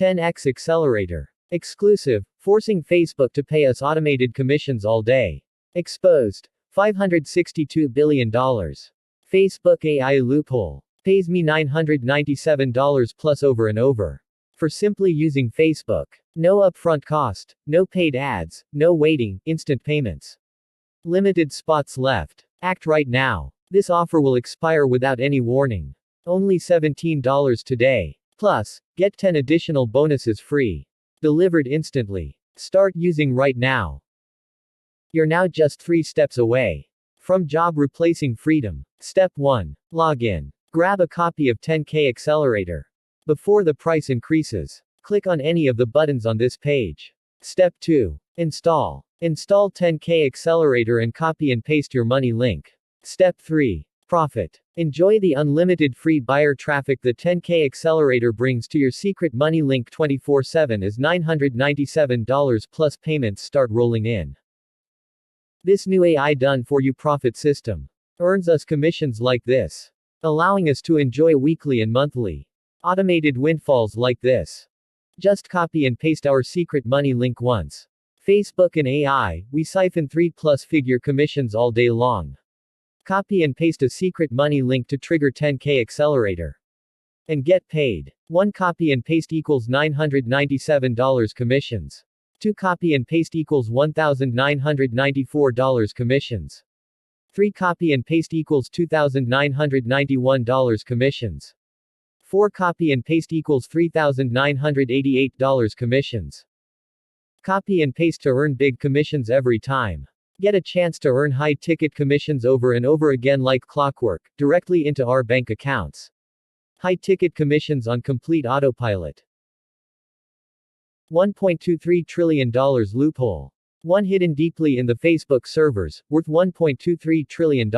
10X Accelerator. Exclusive, forcing Facebook to pay us automated commissions all day. Exposed. $562 billion. Facebook AI loophole. Pays me $997 plus over and over. For simply using Facebook. No upfront cost, no paid ads, no waiting, instant payments. Limited spots left. Act right now. This offer will expire without any warning. Only $17 today. Plus, get 10 additional bonuses free. Delivered instantly. Start using right now. You're now just 3 steps away from job replacing freedom. Step 1. Log in. Grab a copy of 10K Accelerator. Before the price increases, click on any of the buttons on this page. Step 2. Install. Install 10K Accelerator and copy and paste your money link. Step 3. Profit. Enjoy the unlimited free buyer traffic the 10K Accelerator brings to your secret money link 24/7 as $997 plus payments start rolling in. This new AI done for you profit system earns us commissions like this, allowing us to enjoy weekly and monthly automated windfalls like this. Just copy and paste our secret money link once. Facebook and AI, we siphon 3+ figure commissions all day long. Copy and paste a secret money link to trigger 10K Accelerator. And get paid. 1 copy and paste equals $997 commissions. 2 copy and paste equals $1,994 commissions. 3 copy and paste equals $2,991 commissions. 4 copy and paste equals $3,988 commissions. Copy and paste to earn big commissions every time. Get a chance to earn high-ticket commissions over and over again like clockwork, directly into our bank accounts. High-ticket commissions on complete autopilot. $1.23 trillion loophole. One hidden deeply in the Facebook servers, worth $1.23 trillion.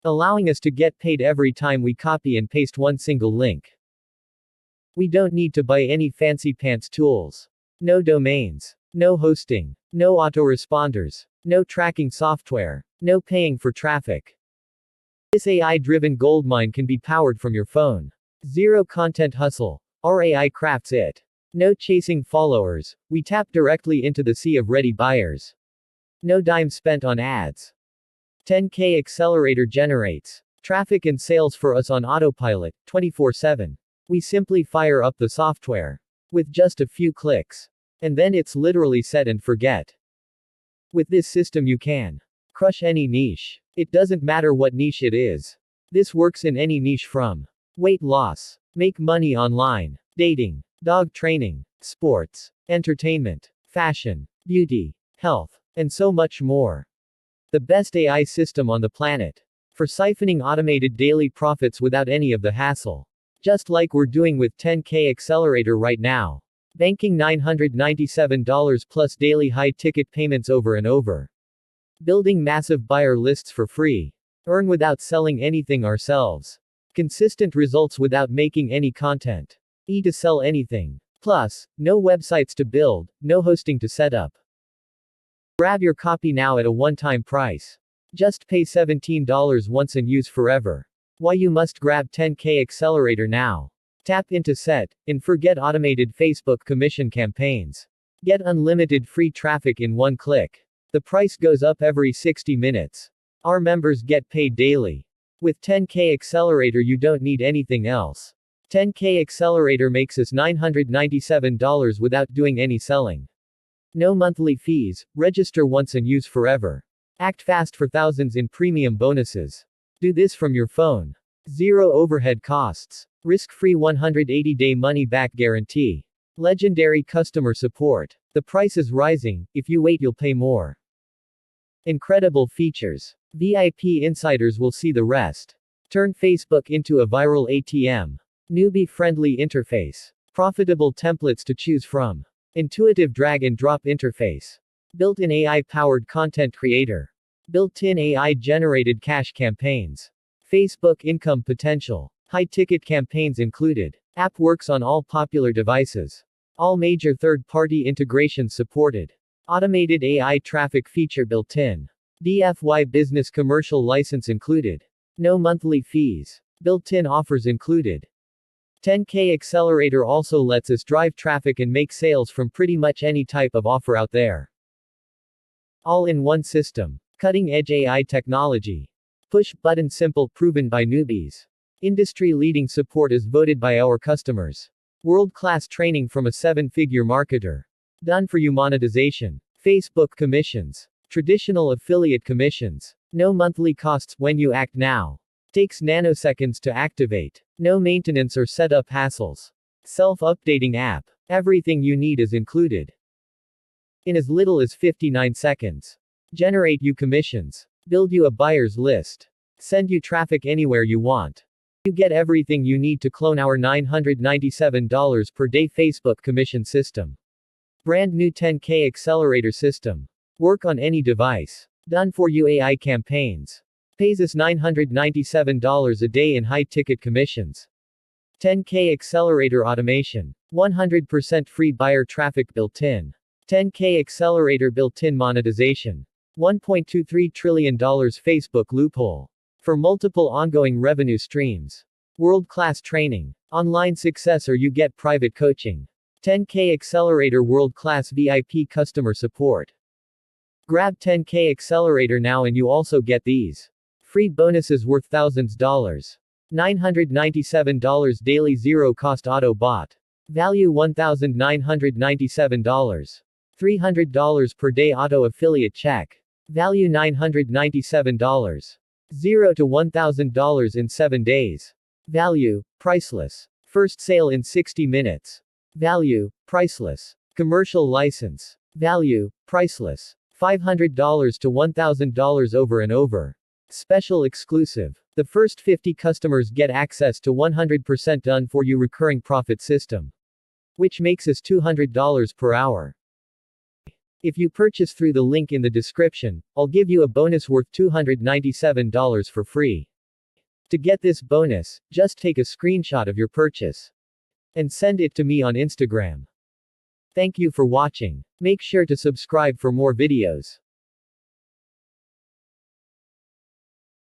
Allowing us to get paid every time we copy and paste one single link. We don't need to buy any fancy pants tools. No domains. No hosting. No autoresponders. No tracking software. No paying for traffic. This AI-driven goldmine can be powered from your phone. Zero content hustle. Our AI crafts it. No chasing followers. We tap directly into the sea of ready buyers. No dime spent on ads. 10K Accelerator generates traffic and sales for us on autopilot, 24/7. We simply fire up the software with just a few clicks. And then it's literally set and forget. With this system you can crush any niche. It doesn't matter what niche it is. This works in any niche from weight loss, make money online, dating, dog training, sports, entertainment, fashion, beauty, health, and so much more. The best AI system on the planet. For siphoning automated daily profits without any of the hassle. Just like we're doing with 10K Accelerator right now. Banking $997 plus daily high-ticket payments over and over. Building massive buyer lists for free. Earn without selling anything ourselves. Consistent results without making any content. To sell anything. Plus, no websites to build, no hosting to set up. Grab your copy now at a one-time price. Just pay $17 once and use forever. Why you must grab 10K Accelerator now. Tap into set, and forget automated Facebook commission campaigns. Get unlimited free traffic in one click. The price goes up every 60 minutes. Our members get paid daily. With 10K Accelerator you don't need anything else. 10K Accelerator makes us $997 without doing any selling. No monthly fees, register once and use forever. Act fast for thousands in premium bonuses. Do this from your phone. Zero overhead costs. Risk-free 180-day money-back guarantee. Legendary customer support. The price is rising, if you wait you'll pay more. Incredible features. VIP insiders will see the rest. Turn Facebook into a viral ATM. Newbie-friendly interface. Profitable templates to choose from. Intuitive drag-and-drop interface. Built-in AI-powered content creator. Built-in AI-generated cash campaigns. Facebook income potential. High-ticket campaigns included. App works on all popular devices. All major third-party integrations supported. Automated AI traffic feature built in. DFY business commercial license included. No monthly fees. Built-in offers included. 10K Accelerator also lets us drive traffic and make sales from pretty much any type of offer out there. All in one system. Cutting edge AI technology. Push button simple, proven by newbies. Industry leading support is voted by our customers. World class training from a 7-figure marketer. Done for you monetization. Facebook commissions. Traditional affiliate commissions. No monthly costs when you act now. Takes nanoseconds to activate. No maintenance or setup hassles. Self-updating app. Everything you need is included. In as little as 59 seconds. Generate you commissions. Build you a buyer's list. Send you traffic anywhere you want. You get everything you need to clone our $997 per day Facebook commission system. Brand new 10K Accelerator system. Work on any device. Done for you AI campaigns. Pays us $997 a day in high-ticket commissions. 10K Accelerator automation. 100% free buyer traffic built-in. 10K Accelerator built-in monetization. $1.23 trillion Facebook loophole. For multiple ongoing revenue streams. World-class training. Online success or you get private coaching. 10K Accelerator world-class VIP customer support. Grab 10K Accelerator now and you also get these. Free bonuses worth thousands dollars. $997 daily zero-cost auto bot. Value $1,997. $300 per day auto affiliate check. Value $997. $0 to $1,000 in 7 days. Value, priceless. First sale in 60 minutes. Value, priceless. Commercial license. Value, priceless. $500 to $1,000 over and over. Special exclusive. The first 50 customers get access to 100% done for you recurring profit system. Which makes us $200 per hour. If you purchase through the link in the description, I'll give you a bonus worth $297 for free. To get this bonus, just take a screenshot of your purchase and send it to me on Instagram. Thank you for watching. Make sure to subscribe for more videos.